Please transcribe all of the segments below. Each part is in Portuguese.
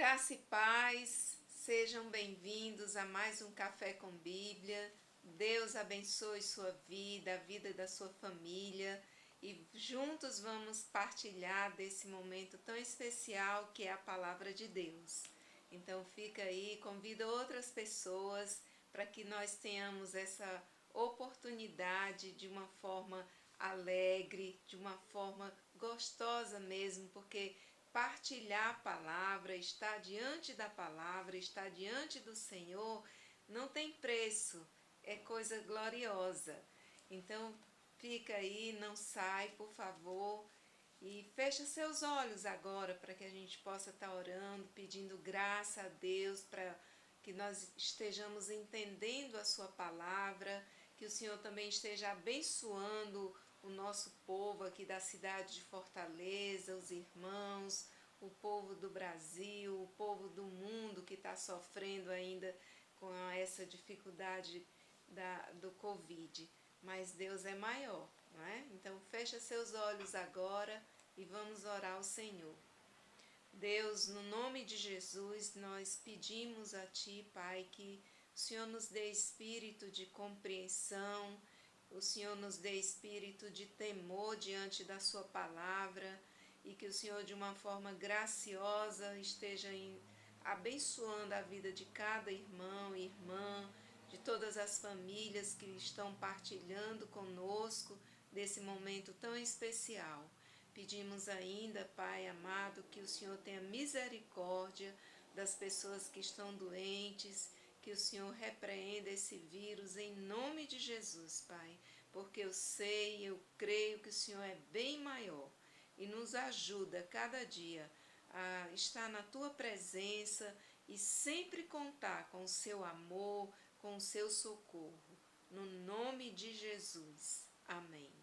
Graça e paz, sejam bem-vindos a mais um Café com Bíblia. Deus abençoe sua vida, a vida da sua família e juntos vamos partilhar desse momento tão especial que é a Palavra de Deus. Então fica aí, convida outras pessoas para que nós tenhamos essa oportunidade de uma forma alegre, de uma forma gostosa mesmo, porque partilhar a palavra, estar diante da palavra, estar diante do Senhor, não tem preço, é coisa gloriosa. Então, fica aí, não sai, por favor, e fecha seus olhos agora para que a gente possa estar orando, pedindo graça a Deus para que nós estejamos entendendo a sua palavra, que o Senhor também esteja abençoando o nosso povo aqui da cidade de Fortaleza, os irmãos, o povo do Brasil, o povo do mundo que está sofrendo ainda com essa dificuldade do Covid. Mas Deus é maior, não é? Então fecha seus olhos agora e vamos orar ao Senhor. Deus, no nome de Jesus, nós pedimos a Ti, Pai, que o Senhor nos dê espírito de compreensão, o Senhor nos dê espírito de temor diante da Sua palavra e que o Senhor, de uma forma graciosa, esteja abençoando a vida de cada irmão e irmã, de todas as famílias que estão partilhando conosco desse momento tão especial. Pedimos ainda, Pai amado, que o Senhor tenha misericórdia das pessoas que estão doentes, que o Senhor repreenda esse vírus em nome de Jesus, Pai, porque eu sei, eu creio que o Senhor é bem maior e nos ajuda cada dia a estar na Tua presença e sempre contar com o Seu amor, com o Seu socorro. No nome de Jesus. Amém.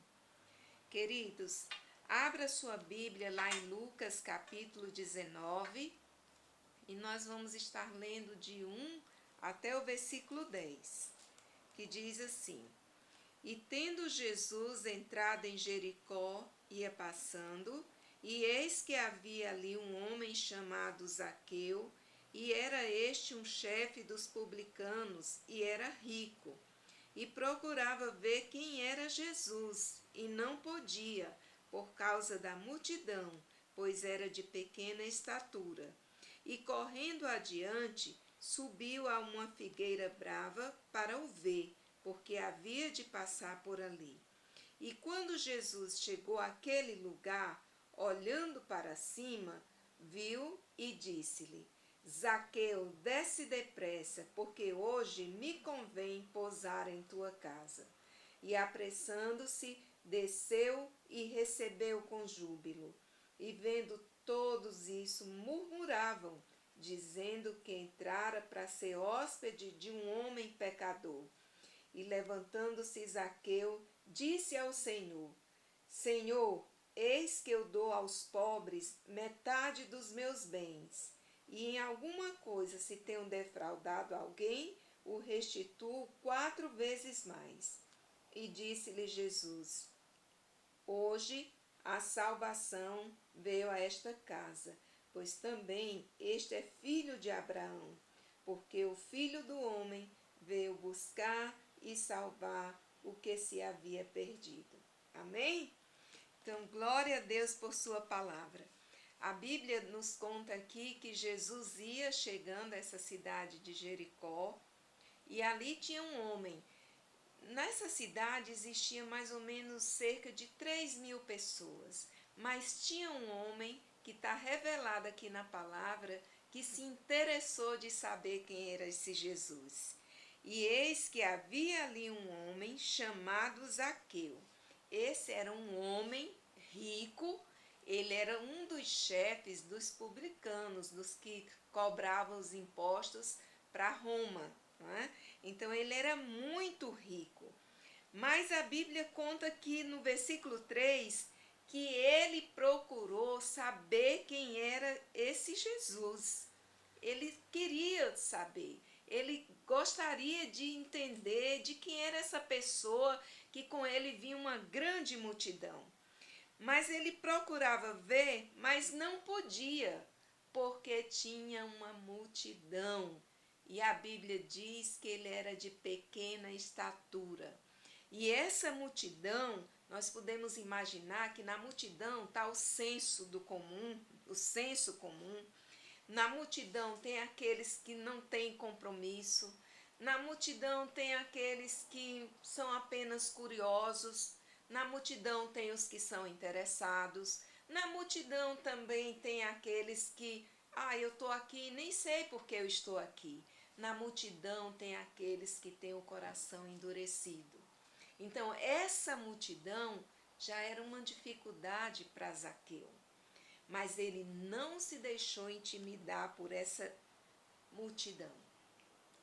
Queridos, abra sua Bíblia lá em Lucas capítulo 19 e nós vamos estar lendo de 1 até o versículo 10, que diz assim: E tendo Jesus entrado em Jericó, ia passando, e eis que havia ali um homem chamado Zaqueu, e era este um chefe dos publicanos, e era rico, e procurava ver quem era Jesus, e não podia, por causa da multidão, pois era de pequena estatura. E correndo adiante, subiu a uma figueira brava para o ver, porque havia de passar por ali. E quando Jesus chegou àquele lugar, olhando para cima, viu e disse-lhe: Zaqueu, desce depressa, porque hoje me convém pousar em tua casa. E apressando-se, desceu e recebeu com júbilo. E vendo todos isso, murmuravam, dizendo que entrara para ser hóspede de um homem pecador. E levantando-se Zaqueu, disse ao Senhor: Senhor, eis que eu dou aos pobres metade dos meus bens, e em alguma coisa se tenho defraudado alguém, o restituo 4 vezes mais. E disse-lhe Jesus: Hoje a salvação veio a esta casa, pois também este é filho de Abraão, porque o Filho do Homem veio buscar e salvar o que se havia perdido. Amém? Então, glória a Deus por sua palavra. A Bíblia nos conta aqui que Jesus ia chegando a essa cidade de Jericó e ali tinha um homem. Nessa cidade existia mais ou menos cerca de 3.000 pessoas, mas tinha um homem que está revelado aqui na palavra que se interessou de saber quem era esse Jesus. E eis que havia ali um homem chamado Zaqueu. Esse era um homem rico, ele era um dos chefes dos publicanos, dos que cobravam os impostos para Roma. Não é? Então ele era muito rico. Mas a Bíblia conta aqui no versículo 3 que ele procurou saber quem era esse Jesus. Ele queria saber, ele gostaria de entender de quem era essa pessoa que com ele vinha uma grande multidão. Mas ele procurava ver, mas não podia, porque tinha uma multidão. E a Bíblia diz que ele era de pequena estatura. E essa multidão, nós podemos imaginar que na multidão está o senso do comum, o senso comum. Na multidão tem aqueles que não têm compromisso. Na multidão tem aqueles que são apenas curiosos. Na multidão tem os que são interessados. Na multidão também tem aqueles que, eu estou aqui e nem sei por que eu estou aqui. Na multidão tem aqueles que têm o coração endurecido. Então, essa multidão já era uma dificuldade para Zaqueu. Mas ele não se deixou intimidar por essa multidão,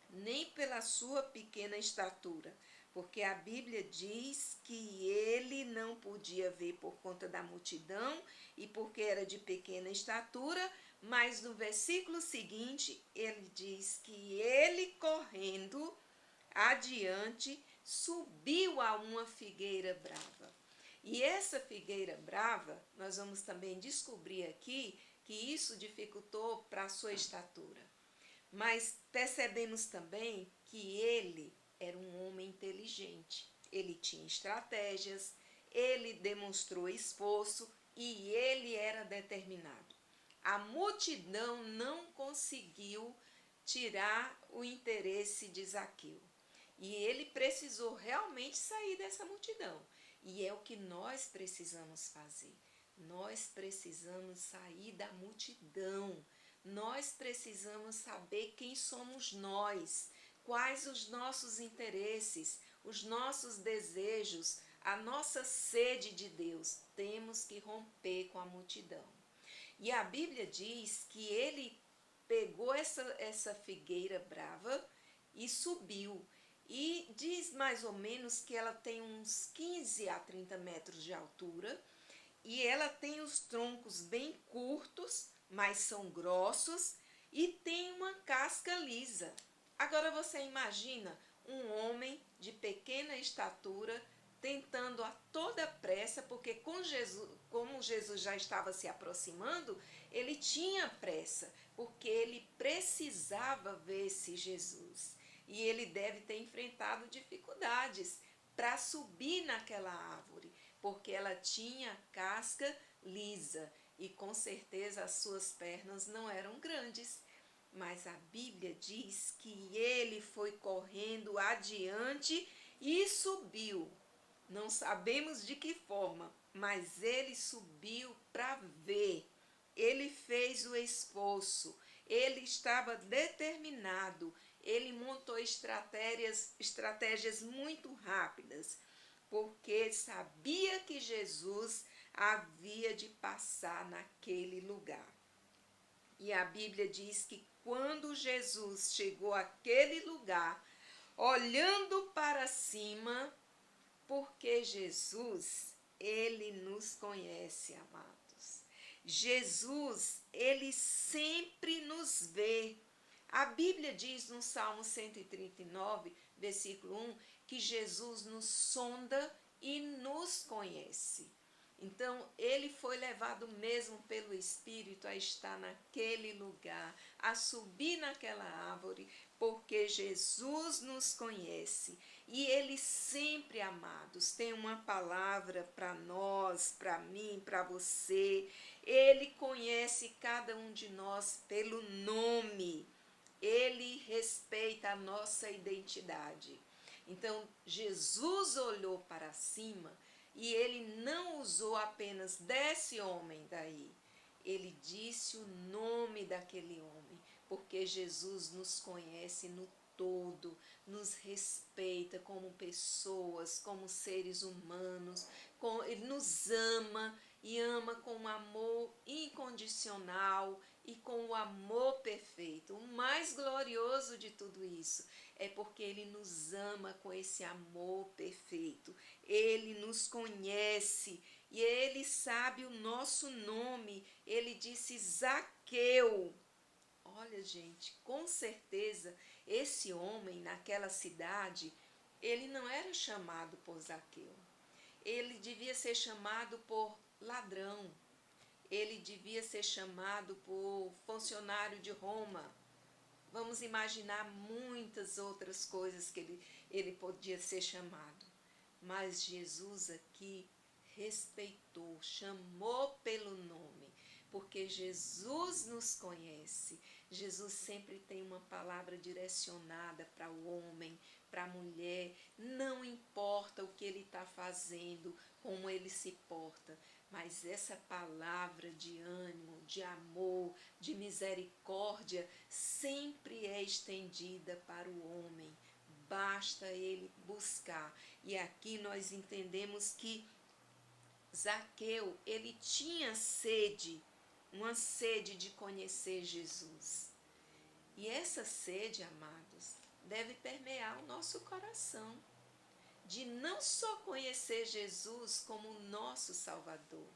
nem pela sua pequena estatura, porque a Bíblia diz que ele não podia ver por conta da multidão e porque era de pequena estatura, mas no versículo seguinte ele diz que ele, correndo adiante, subiu a uma figueira brava. E essa figueira brava, nós vamos também descobrir aqui que isso dificultou para a sua estatura. Mas percebemos também que ele era um homem inteligente. Ele tinha estratégias, ele demonstrou esforço e ele era determinado. A multidão não conseguiu tirar o interesse de Zaqueu. E ele precisou realmente sair dessa multidão. E é o que nós precisamos fazer. Nós precisamos sair da multidão. Nós precisamos saber quem somos nós, quais os nossos interesses, os nossos desejos, a nossa sede de Deus. Temos que romper com a multidão. E a Bíblia diz que ele pegou essa figueira brava e subiu. E diz mais ou menos que ela tem uns 15 a 30 metros de altura e ela tem os troncos bem curtos, mas são grossos e tem uma casca lisa. Agora você imagina um homem de pequena estatura tentando a toda pressa, porque como Jesus já estava se aproximando, ele tinha pressa, porque ele precisava ver esse Jesus. E ele deve ter enfrentado dificuldades para subir naquela árvore, porque ela tinha casca lisa e com certeza as suas pernas não eram grandes. Mas a Bíblia diz que ele foi correndo adiante e subiu. Não sabemos de que forma, mas ele subiu para ver. Ele fez o esforço, ele estava determinado, ele montou estratégias muito rápidas, porque sabia que Jesus havia de passar naquele lugar. E a Bíblia diz que quando Jesus chegou àquele lugar, olhando para cima, porque Jesus, ele nos conhece, amados. Jesus, ele sempre nos vê. A Bíblia diz no Salmo 139, versículo 1, que Jesus nos sonda e nos conhece. Então, ele foi levado mesmo pelo Espírito a estar naquele lugar, a subir naquela árvore, porque Jesus nos conhece. E ele sempre, amados, tem uma palavra para nós, para mim, para você. Ele conhece cada um de nós pelo nome. Ele respeita a nossa identidade. Então, Jesus olhou para cima e ele não usou apenas desse homem daí. Ele disse o nome daquele homem, porque Jesus nos conhece no todo, nos respeita como pessoas, como seres humanos, ele nos ama e ama com um amor incondicional e com o amor perfeito. O mais glorioso de tudo isso é porque ele nos ama com esse amor perfeito. Ele nos conhece e ele sabe o nosso nome. Ele disse Zaqueu. Olha, gente, com certeza esse homem naquela cidade, ele não era chamado por Zaqueu. Ele devia ser chamado por ladrão. ele devia ser chamado por funcionário de Roma. Vamos imaginar muitas outras coisas que ele podia ser chamado. Mas Jesus aqui respeitou, chamou pelo nome, porque Jesus nos conhece. Jesus sempre tem uma palavra direcionada para o homem, para a mulher, não importa o que ele está fazendo, como ele se porta, mas essa palavra de ânimo, de amor, de misericórdia, sempre é estendida para o homem. Basta ele buscar. E aqui nós entendemos que Zaqueu, ele tinha sede, uma sede de conhecer Jesus. E essa sede, amados, deve permear o nosso coração, de não só conhecer Jesus como nosso Salvador,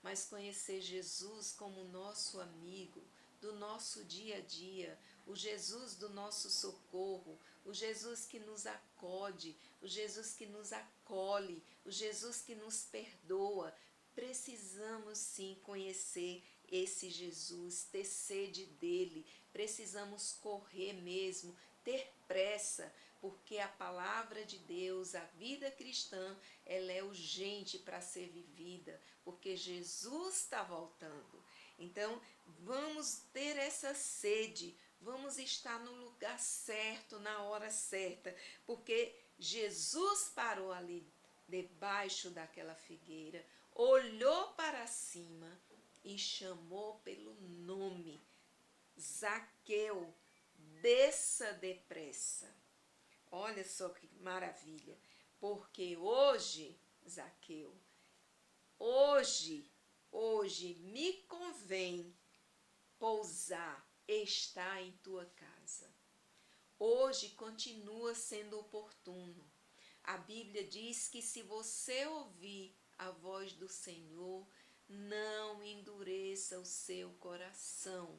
mas conhecer Jesus como nosso amigo, do nosso dia a dia, o Jesus do nosso socorro, o Jesus que nos acode, o Jesus que nos acolhe, o Jesus que nos perdoa. Precisamos sim conhecer esse Jesus, ter sede dele, precisamos correr mesmo, ter pressa, porque a palavra de Deus, a vida cristã, ela é urgente para ser vivida, porque Jesus está voltando. Então, vamos ter essa sede, vamos estar no lugar certo, na hora certa, porque Jesus parou ali debaixo daquela figueira, olhou para cima e chamou pelo nome: Zaqueu, desça depressa. Olha só que maravilha, porque hoje, Zaqueu, hoje me convém pousar, estar em tua casa. Hoje continua sendo oportuno. A Bíblia diz que se você ouvir a voz do Senhor, não endureça o seu coração,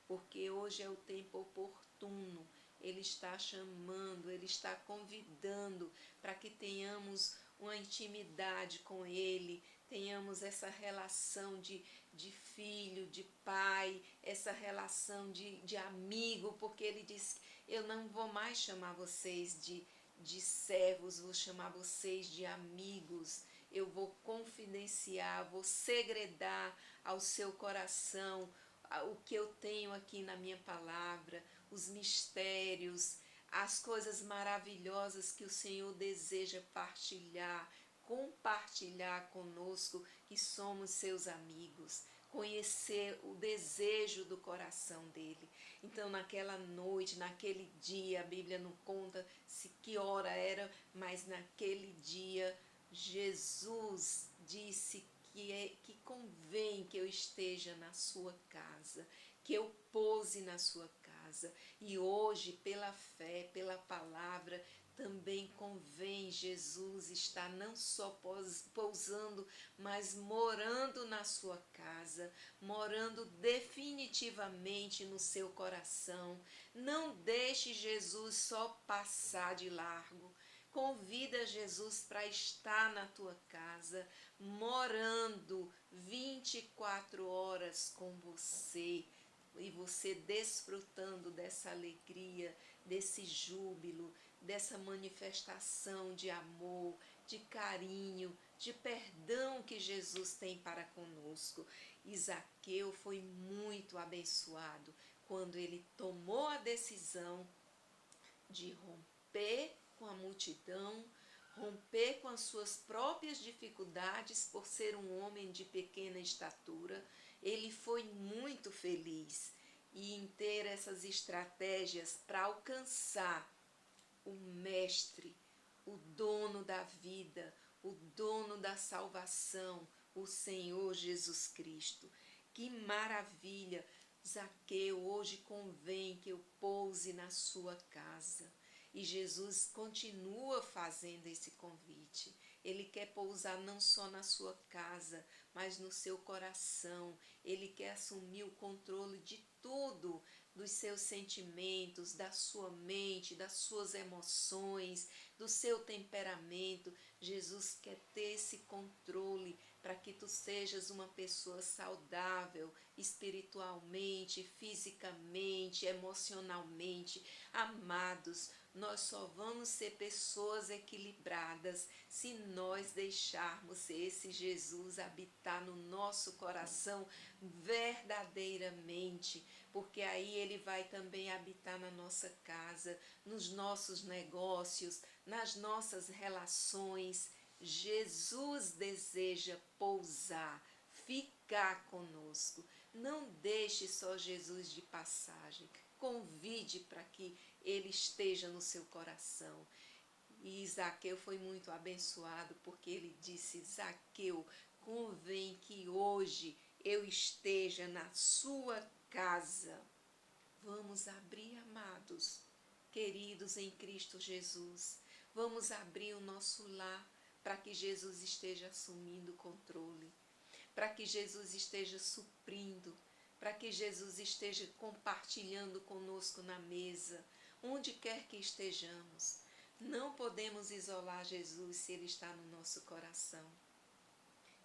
porque hoje é o tempo oportuno. Ele está chamando, ele está convidando para que tenhamos uma intimidade com ele, tenhamos essa relação de filho, de pai, essa relação de amigo, porque ele diz: eu não vou mais chamar vocês de servos, vou chamar vocês de amigos. Eu vou confidenciar, vou segredar ao seu coração o que eu tenho aqui na minha palavra, os mistérios, as coisas maravilhosas que o Senhor deseja compartilhar conosco, que somos seus amigos, conhecer o desejo do coração dele. Então, naquela noite, naquele dia, a Bíblia não conta que hora era, mas naquele dia, Jesus disse que convém que eu esteja na sua casa, que eu pouse na sua casa. E hoje, pela fé, pela palavra, também convém Jesus estar não só pousando, mas morando na sua casa, morando definitivamente no seu coração. Não deixe Jesus só passar de largo. Convida Jesus para estar na tua casa, morando 24 horas com você, e você desfrutando dessa alegria, desse júbilo, dessa manifestação de amor, de carinho, de perdão que Jesus tem para conosco. Zaqueu foi muito abençoado quando ele tomou a decisão de romper com a multidão, romper com as suas próprias dificuldades por ser um homem de pequena estatura. Ele foi muito feliz em ter essas estratégias para alcançar o Mestre, o dono da vida, o dono da salvação, o Senhor Jesus Cristo. Que maravilha! Zaqueu, hoje convém que eu pouse na sua casa. E Jesus continua fazendo esse convite. Ele quer pousar não só na sua casa, mas no seu coração. Ele quer assumir o controle de tudo, dos seus sentimentos, da sua mente, das suas emoções, do seu temperamento. Jesus quer ter esse controle para que tu sejas uma pessoa saudável, espiritualmente, fisicamente, emocionalmente. Amados, nós só vamos ser pessoas equilibradas se nós deixarmos esse Jesus habitar no nosso coração verdadeiramente, porque aí ele vai também habitar na nossa casa, nos nossos negócios, nas nossas relações. Jesus deseja pousar, ficar conosco. Não deixe só Jesus de passagem. Convide para que ele esteja no seu coração. E Zaqueu foi muito abençoado porque ele disse: Zaqueu, convém que hoje eu esteja na sua casa. Vamos abrir, amados, queridos em Cristo Jesus. Vamos abrir o nosso lar para que Jesus esteja assumindo o controle, para que Jesus esteja suprindo, para que Jesus esteja compartilhando conosco na mesa, onde quer que estejamos. Não podemos isolar Jesus se Ele está no nosso coração.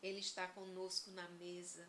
Ele está conosco na mesa,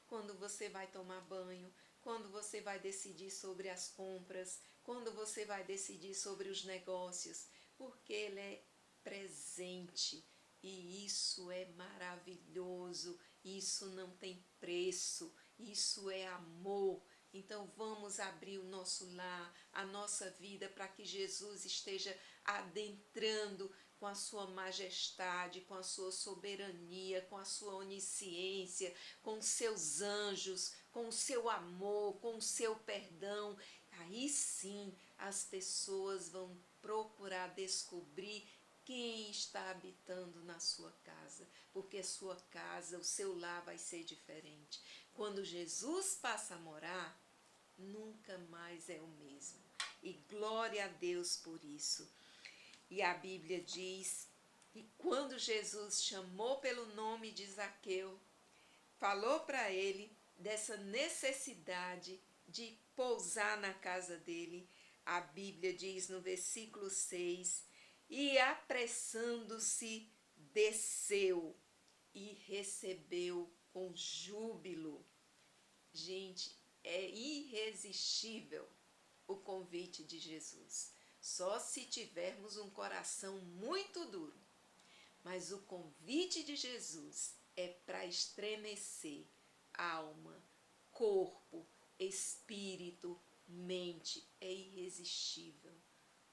quando você vai tomar banho, quando você vai decidir sobre as compras, quando você vai decidir sobre os negócios, porque Ele é presente e isso é maravilhoso, isso não tem preço, isso é amor. Então vamos abrir o nosso lar, a nossa vida, para que Jesus esteja adentrando com a sua majestade, com a sua soberania, com a sua onisciência, com os seus anjos, com o seu amor, com o seu perdão. Aí sim as pessoas vão procurar descobrir quem está habitando na sua casa, porque a sua casa, o seu lar vai ser diferente. Quando Jesus passa a morar, nunca mais é o mesmo. E glória a Deus por isso. E a Bíblia diz que quando Jesus chamou pelo nome de Zaqueu, falou para ele dessa necessidade de pousar na casa dele, a Bíblia diz no versículo 6, e apressando-se, desceu e recebeu com júbilo. Gente, é irresistível o convite de Jesus. Só se tivermos um coração muito duro. Mas o convite de Jesus é para estremecer alma, corpo, espírito, mente. É irresistível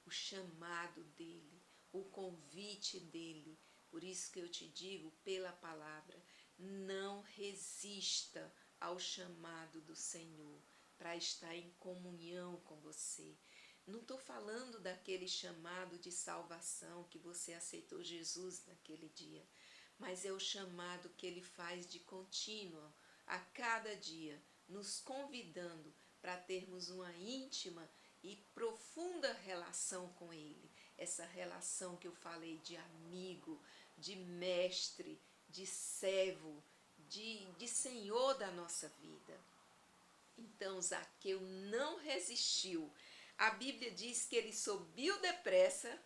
o chamado dele, o convite dele. Por isso que eu te digo pela palavra, não resista ao chamado do Senhor para estar em comunhão com você. Não estou falando daquele chamado de salvação que você aceitou Jesus naquele dia, mas é o chamado que ele faz de contínuo, a cada dia, nos convidando para termos uma íntima e profunda relação com ele. Essa relação que eu falei de amigo, de mestre, de servo, de Senhor da nossa vida. Então Zaqueu não resistiu. A Bíblia diz que ele subiu depressa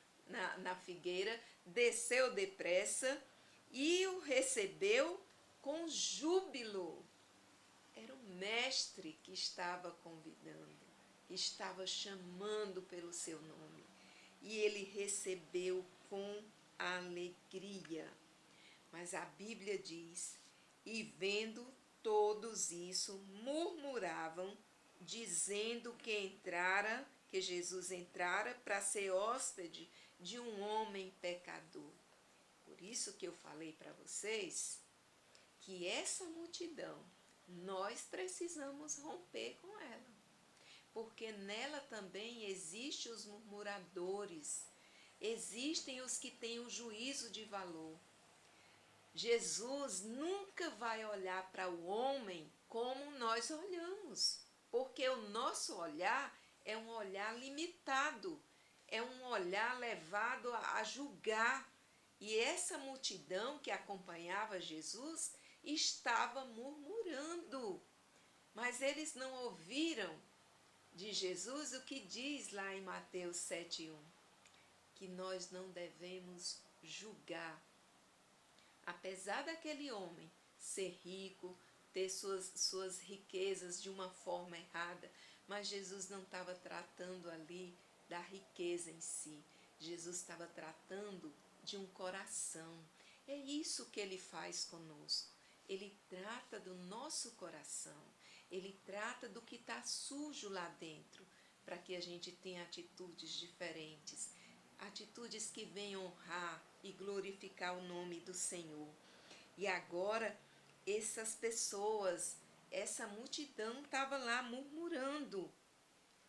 na figueira, desceu depressa e o recebeu com júbilo. Era o mestre que estava convidando, que estava chamando pelo seu nome. E ele recebeu com alegria. Mas a Bíblia diz, e vendo todos isso, murmuravam, dizendo que Jesus entrara para ser hóspede de um homem pecador. Por isso que eu falei para vocês que essa multidão, nós precisamos romper com ela, porque nela também existem os murmuradores, existem os que têm o juízo de valor. Jesus nunca vai olhar para o homem como nós olhamos, porque o nosso olhar é um olhar limitado, é um olhar levado a julgar. E essa multidão que acompanhava Jesus estava murmurando, mas eles não ouviram de Jesus o que diz lá em Mateus 7:1, que nós não devemos julgar. Apesar daquele homem ser rico, ter suas riquezas de uma forma errada, mas Jesus não estava tratando ali da riqueza em si. Jesus estava tratando de um coração. É isso que ele faz conosco. Ele trata do nosso coração. Ele trata do que está sujo lá dentro, para que a gente tenha atitudes diferentes. Atitudes que venham honrar e glorificar o nome do Senhor. E agora, essas pessoas, essa multidão estava lá murmurando.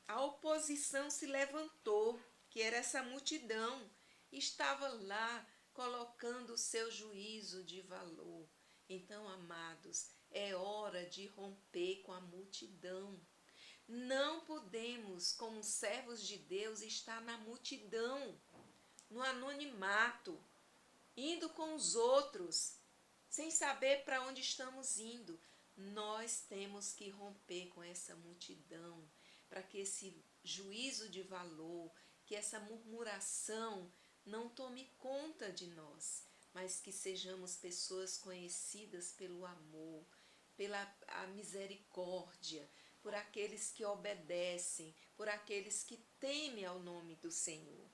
A oposição se levantou, que era essa multidão, estava lá colocando o seu juízo de valor. Então, amados, é hora de romper com a multidão. Não podemos, como servos de Deus, estar na multidão, no anonimato, indo com os outros, sem saber para onde estamos indo. Nós temos que romper com essa multidão, para que esse juízo de valor, que essa murmuração não tome conta de nós, mas que sejamos pessoas conhecidas pelo amor, pela a misericórdia, por aqueles que obedecem, por aqueles que temem ao nome do Senhor.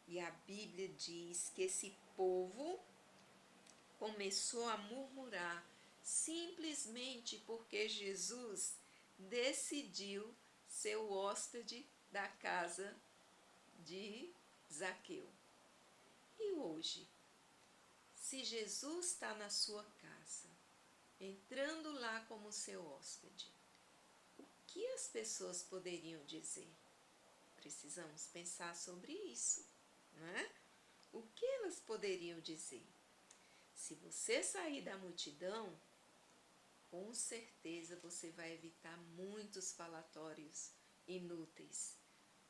E a Bíblia diz que esse povo começou a murmurar simplesmente porque Jesus decidiu ser o hóspede da casa de Zaqueu. E hoje, se Jesus está na sua casa, entrando lá como seu hóspede, o que as pessoas poderiam dizer? Precisamos pensar sobre isso, não é? O que elas poderiam dizer? Se você sair da multidão, com certeza você vai evitar muitos falatórios inúteis.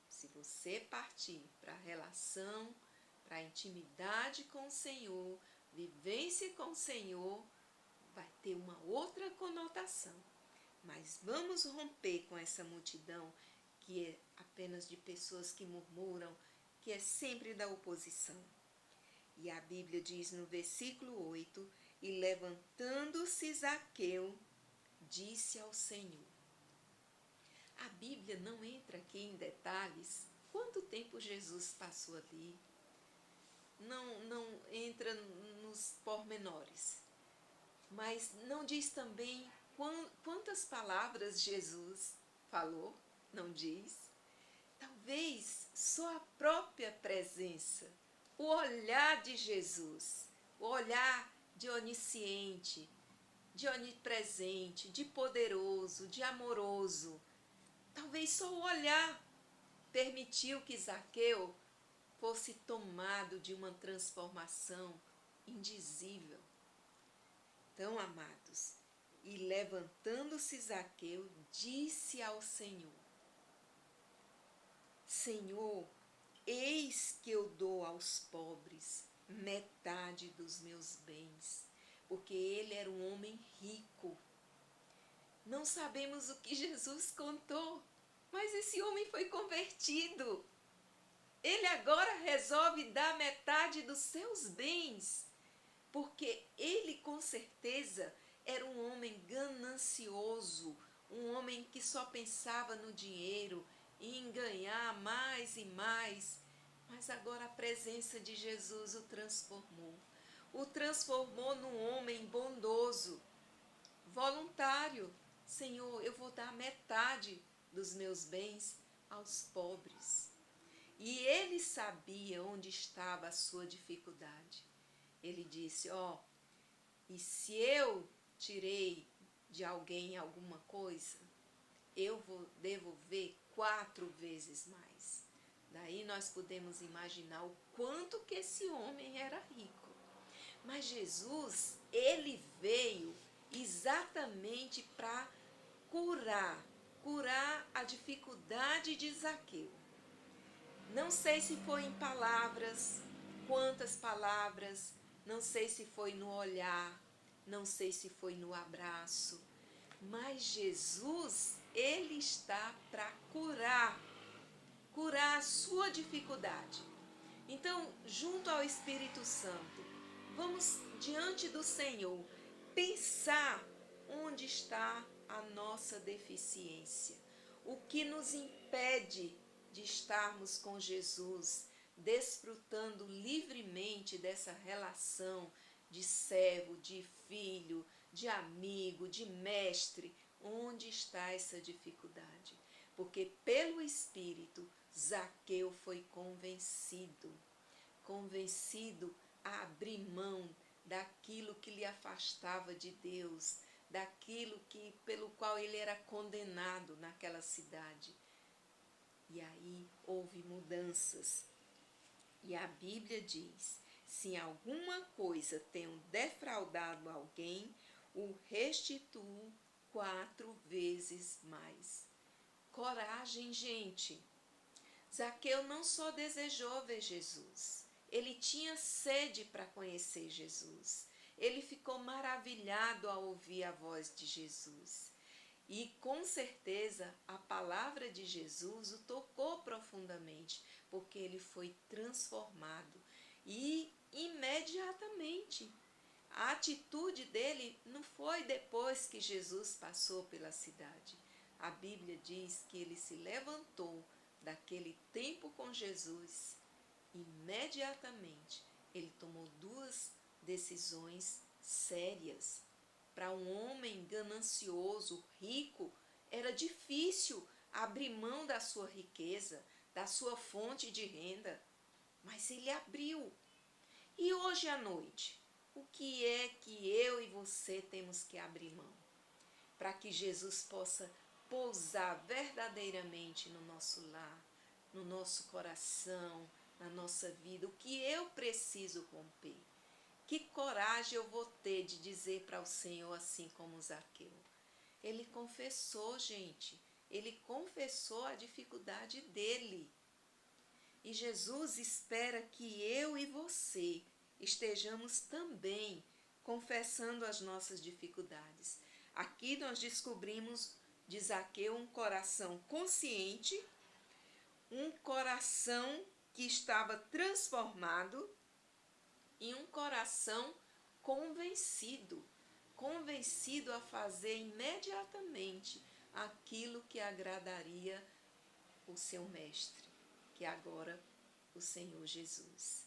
Se você partir para a relação, para a intimidade com o Senhor, vivência com o Senhor, vai ter uma outra conotação. Mas vamos romper com essa multidão que é apenas de pessoas que murmuram, que é sempre da oposição. E a Bíblia diz no versículo 8, e levantando-se Zaqueu, disse ao Senhor. A Bíblia não entra aqui em detalhes quanto tempo Jesus passou ali. Não entra nos pormenores. Mas não diz também quantas palavras Jesus falou, não diz. Talvez só a própria presença, o olhar de Jesus, o olhar de onisciente, de onipresente, de poderoso, de amoroso. Talvez só o olhar permitiu que Zaqueu fosse tomado de uma transformação indizível. Então, amados, e levantando-se Zaqueu, disse ao Senhor: Senhor, eis que eu dou aos pobres metade dos meus bens, porque ele era um homem rico. Não sabemos o que Jesus contou, mas esse homem foi convertido. Ele agora resolve dar metade dos seus bens, porque ele com certeza era um homem ganancioso, um homem que só pensava no dinheiro e em ganhar mais e mais. Mas agora a presença de Jesus o transformou num homem bondoso, voluntário. Senhor, eu vou dar metade dos meus bens aos pobres. E ele sabia onde estava a sua dificuldade. Ele disse, e se eu tirei de alguém alguma coisa, eu vou devolver 4 vezes mais. Daí nós podemos imaginar o quanto que esse homem era rico. Mas Jesus, ele veio exatamente para curar a dificuldade de Zaqueu. Não sei se foi em palavras, quantas palavras, não sei se foi no olhar, não sei se foi no abraço, mas Jesus, ele está para curar a sua dificuldade. Então, junto ao Espírito Santo, vamos diante do Senhor pensar onde está a nossa deficiência, o que nos impede de estarmos com Jesus, desfrutando livremente dessa relação de servo, de filho, de amigo, de mestre. Onde está essa dificuldade? Porque pelo Espírito, Zaqueu foi convencido a abrir mão daquilo que lhe afastava de Deus, daquilo pelo qual ele era condenado naquela cidade. E aí houve mudanças. E a Bíblia diz: se em alguma coisa tenho defraudado alguém, o restituo 4 vezes mais. Coragem, gente. Zaqueu não só desejou ver Jesus, ele tinha sede para conhecer Jesus. Ele ficou maravilhado ao ouvir a voz de Jesus. E com certeza a palavra de Jesus o tocou profundamente, porque ele foi transformado. E imediatamente, a atitude dele não foi depois que Jesus passou pela cidade. A Bíblia diz que ele se levantou daquele tempo com Jesus. Imediatamente, ele tomou 2 decisões sérias. Para um homem ganancioso, rico, era difícil abrir mão da sua riqueza, da sua fonte de renda. Mas ele abriu. E hoje à noite, o que é que eu e você temos que abrir mão? Para que Jesus possa pousar verdadeiramente no nosso lar, no nosso coração, na nossa vida. O que eu preciso romper? Que coragem eu vou ter de dizer para o Senhor assim como Zaqueu? Ele confessou, gente. Ele confessou a dificuldade dele. E Jesus espera que eu e você estejamos também confessando as nossas dificuldades. Aqui nós descobrimos de Zaqueu um coração consciente, um coração que estava transformado e um coração convencido a fazer imediatamente aquilo que agradaria o seu mestre, que é agora o Senhor Jesus.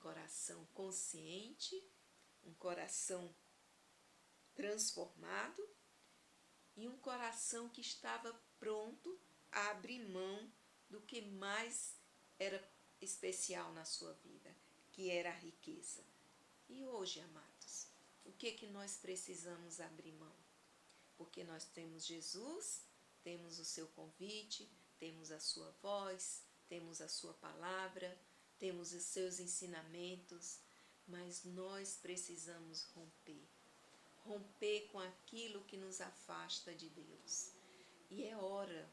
Coração consciente, um coração transformado e um coração que estava pronto a abrir mão do que mais era especial na sua vida, que era a riqueza. E hoje, amados, o que nós precisamos abrir mão? Porque nós temos Jesus, temos o seu convite, temos a sua voz, temos a sua palavra, temos os seus ensinamentos, mas nós precisamos romper com aquilo que nos afasta de Deus. E é hora,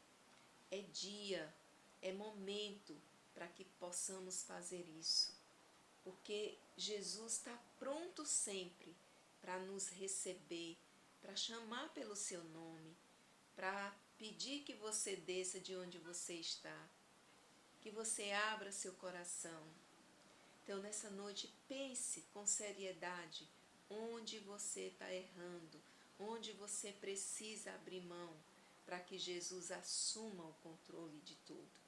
é dia, é momento para que possamos fazer isso, porque Jesus está pronto sempre para nos receber, para chamar pelo seu nome, para pedir que você desça de onde você está, que você abra seu coração. Então, nessa noite, pense com seriedade onde você está errando, onde você precisa abrir mão para que Jesus assuma o controle de tudo.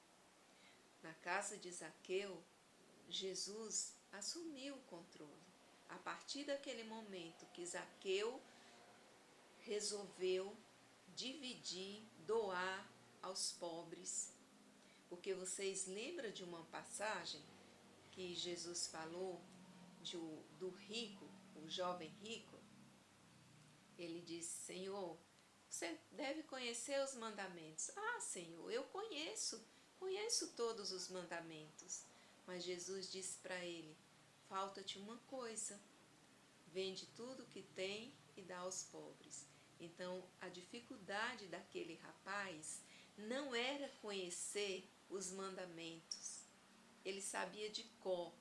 Na casa de Zaqueu, Jesus assumiu o controle. A partir daquele momento que Zaqueu resolveu dividir, doar aos pobres. Porque vocês lembram de uma passagem que Jesus falou do rico, o jovem rico? Ele disse: Senhor, você deve conhecer os mandamentos. Ah, Senhor, eu conheço todos os mandamentos. Mas Jesus disse para ele: falta-te uma coisa, vende tudo que tem e dá aos pobres. Então, a dificuldade daquele rapaz não era conhecer os mandamentos. Ele sabia de cor,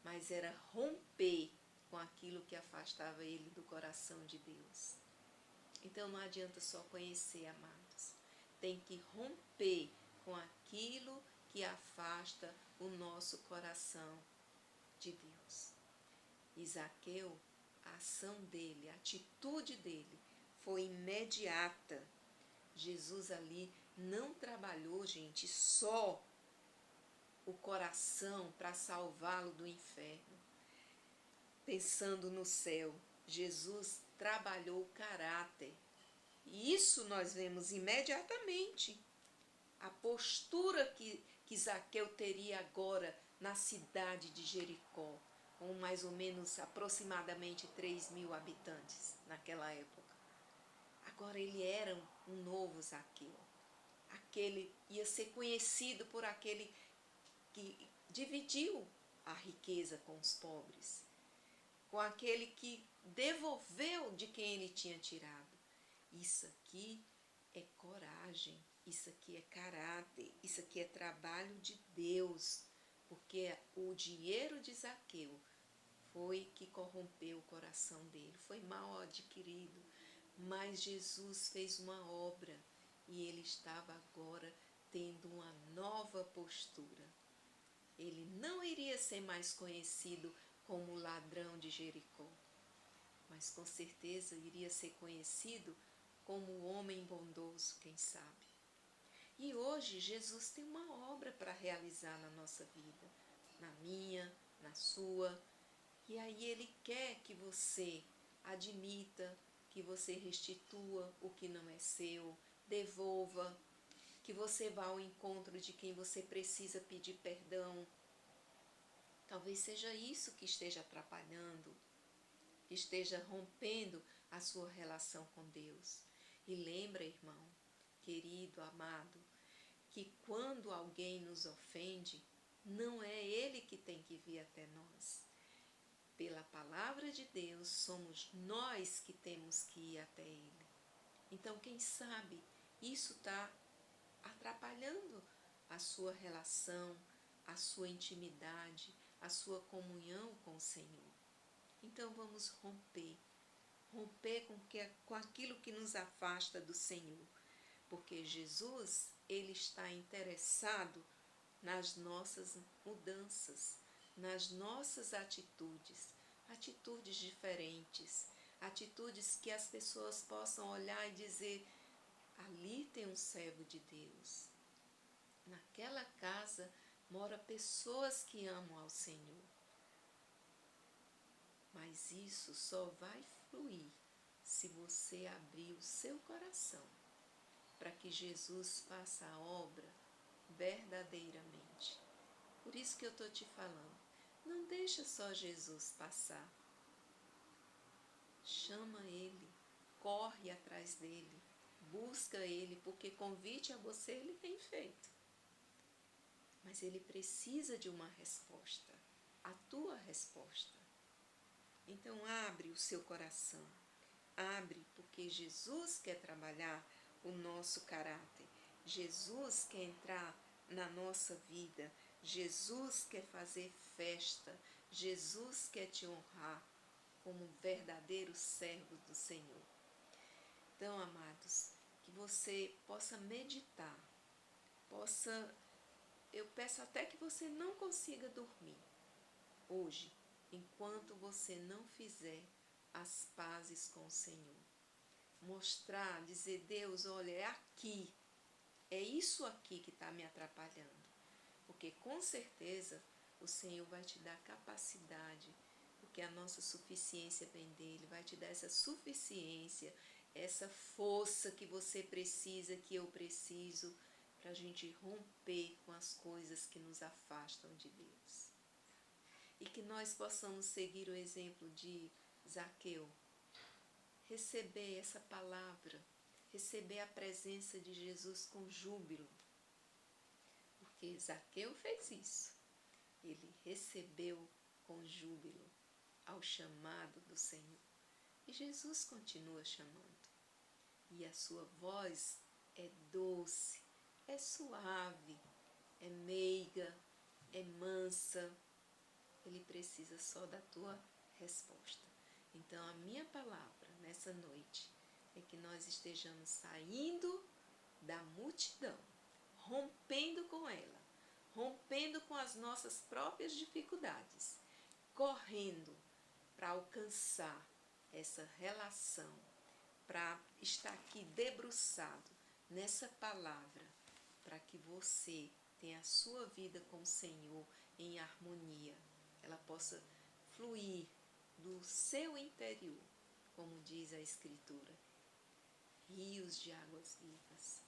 mas era romper com aquilo que afastava ele do coração de Deus. Então, não adianta só conhecer, amados. Tem que romper com aquilo que afasta o nosso coração de Deus. E Zaqueu a ação dele, a atitude dele foi imediata. Jesus ali não trabalhou, gente, só o coração para salvá-lo do inferno, pensando no céu. Jesus trabalhou o caráter. E isso nós vemos imediatamente. A postura que Zaqueu teria agora na cidade de Jericó, com mais ou menos aproximadamente 3.000 habitantes naquela época. Agora ele era um novo Zaqueu. Aquele ia ser conhecido por aquele que dividiu a riqueza com os pobres, com aquele que devolveu de quem ele tinha tirado. Isso aqui é coragem, isso aqui é caráter, isso aqui é trabalho de Deus, porque o dinheiro de Zaqueu foi que corrompeu o coração dele, foi mal adquirido, mas Jesus fez uma obra e ele estava agora tendo uma nova postura. Ele não iria ser mais conhecido como o ladrão de Jericó, mas com certeza iria ser conhecido como o homem bondoso, quem sabe. E hoje Jesus tem uma obra para realizar na nossa vida, na minha, na sua. E aí ele quer que você admita, que você restitua o que não é seu, devolva, que você vá ao encontro de quem você precisa pedir perdão. Talvez seja isso que esteja atrapalhando, que esteja rompendo a sua relação com Deus. E lembra, irmão, querido, amado, que quando alguém nos ofende, não é ele que tem que vir até nós. Pela palavra de Deus, somos nós que temos que ir até ele. Então, quem sabe, isso está atrapalhando a sua relação, a sua intimidade, a sua comunhão com o Senhor. Então, vamos romper com aquilo que nos afasta do Senhor, porque Jesus, ele está interessado nas nossas mudanças, nas nossas atitudes diferentes, atitudes que as pessoas possam olhar e dizer: ali tem um servo de Deus. Naquela casa mora pessoas que amam ao Senhor. Mas isso só vai fluir se você abrir o seu coração para que Jesus faça a obra verdadeiramente. Por isso que eu estou te falando, não deixa só Jesus passar. Chama ele, corre atrás dele, busca ele, porque convite a você ele tem feito. Mas ele precisa de uma resposta, a tua resposta. Então abre o seu coração, abre, porque Jesus quer trabalhar o nosso caráter, Jesus quer entrar na nossa vida, Jesus quer fazer festa, Jesus quer te honrar como verdadeiro servo do Senhor. Então, amados, que você possa meditar, eu peço até que você não consiga dormir hoje, enquanto você não fizer as pazes com o Senhor. Mostrar, dizer: Deus, olha, é aqui, é isso aqui que está me atrapalhando. Porque com certeza o Senhor vai te dar capacidade, porque a nossa suficiência vem dele, vai te dar essa suficiência, essa força que você precisa, que eu preciso, para a gente romper com as coisas que nos afastam de Deus. E que nós possamos seguir o exemplo de Zaqueu, receber essa palavra, receber a presença de Jesus com júbilo. Porque Zaqueu fez isso. Ele recebeu com júbilo ao chamado do Senhor. E Jesus continua chamando. E a sua voz é doce, é suave, é meiga, é mansa. Ele precisa só da tua resposta. Então, a minha palavra nessa noite é que nós estejamos saindo da multidão, rompendo com ela, rompendo com as nossas próprias dificuldades, correndo para alcançar essa relação, para estar aqui debruçado nessa palavra, para que você tenha a sua vida com o Senhor em harmonia, ela possa fluir do seu interior, como diz a Escritura, rios de águas vivas.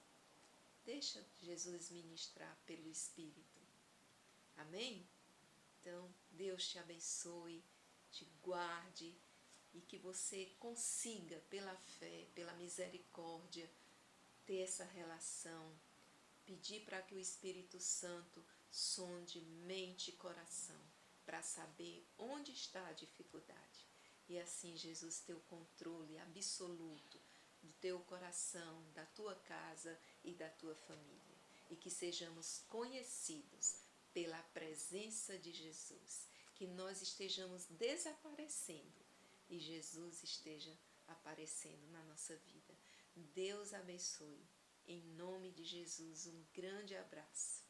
Deixa Jesus ministrar pelo Espírito. Amém? Então, Deus te abençoe, te guarde e que você consiga, pela fé, pela misericórdia, ter essa relação. Pedir para que o Espírito Santo sonde mente e coração, para saber onde está a dificuldade. E assim Jesus ter o controle absoluto do teu coração, da tua casa e da tua família. E que sejamos conhecidos pela presença de Jesus. Que nós estejamos desaparecendo e Jesus esteja aparecendo na nossa vida. Deus abençoe. Em nome de Jesus, um grande abraço.